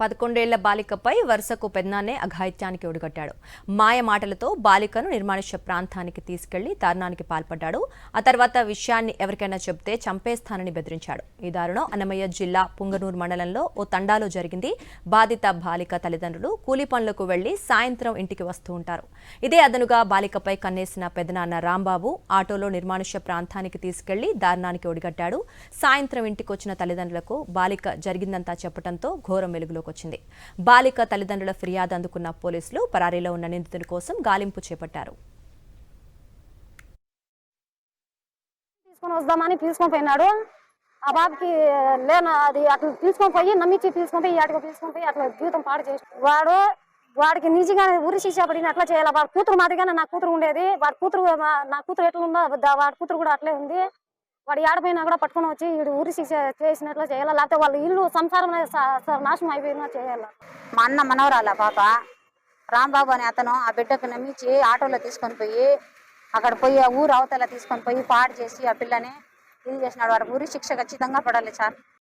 11 ఏళ్ల బాలికపై వరుసకు పెదనాన్నే అఘాయిత్యానికి ఒడిగట్టాడు. మాయ మాటలతో బాలికను నిర్మానుష్య ప్రాంతానికి తీసుకెళ్లి దారుణానికి పాల్పడ్డాడు. ఆ తర్వాత విషయాన్ని ఎవరికైనా చెబితే చంపేస్తానని బెదిరించాడు. ఈ దారుణం అన్నమయ్య జిల్లా పుంగనూరు మండలంలో ఓ తండాలో జరిగింది. బాధిత బాలిక తల్లిదండ్రులు కూలీ పనులకు వెళ్లి సాయంత్రం ఇంటికి వస్తూ ఉంటారు. ఇదే అదనుగా బాలికపై కన్నేసిన పెదనాన్న రాంబాబు ఆటోలో నిర్మానుష్య ప్రాంతానికి తీసుకెళ్లి దారుణానికి ఒడిగట్టాడు. సాయంత్రం ఇంటికొచ్చిన తల్లిదండ్రులకు బాలిక జరిగిందంతా చెప్పడంతో ఘోరం వెలుగులో వచ్చింది. బాలిక తల్లిదండ్రుల ఫిర్యాదు అందుకున్న పోలీసులు పరారీలో ఉన్న నిందితుడి కోసం గాలింపు చేపట్టారు. వద్దామని తీసుకొని పోయినాడు. ఆ బాబుకి లేను అది అట్లా తీసుకొని పోయి నమ్మించి తీసుకొని పోయి అటుగా తీసుకొని పోయి అట్లా జీవితం పాడు చేసి వాడికి నిజంగానే ఉరి శిక్ష పడిన అట్లా చేయాలి. వాడి కూతురు మాదిరిగానే నా కూతురు ఉండేది. వాడి కూతురు నా కూతురు ఎట్లా ఉందో వాడి కూతురు కూడా అట్లే ఉంది. వాడు ఏడపోయినా కూడా పట్టుకొని వచ్చి వీడు ఊరి శిక్ష చేసినట్లు చేయాలి. లేకపోతే వాళ్ళ ఇల్లు సంసారం నాశనం అయిపోయినా చేయాలి. మా అన్న మనవరాల పాప రాంబాబు అనే అతను ఆ బిడ్డకు నమ్మించి ఆటోలో తీసుకొని పోయి అక్కడ పోయి ఆ ఊరు అవతల తీసుకొని పోయి పాడు చేసి ఆ పిల్లని ఇది చేసినాడు. వాడు ఊరి శిక్ష ఖచ్చితంగా పడాలి సార్.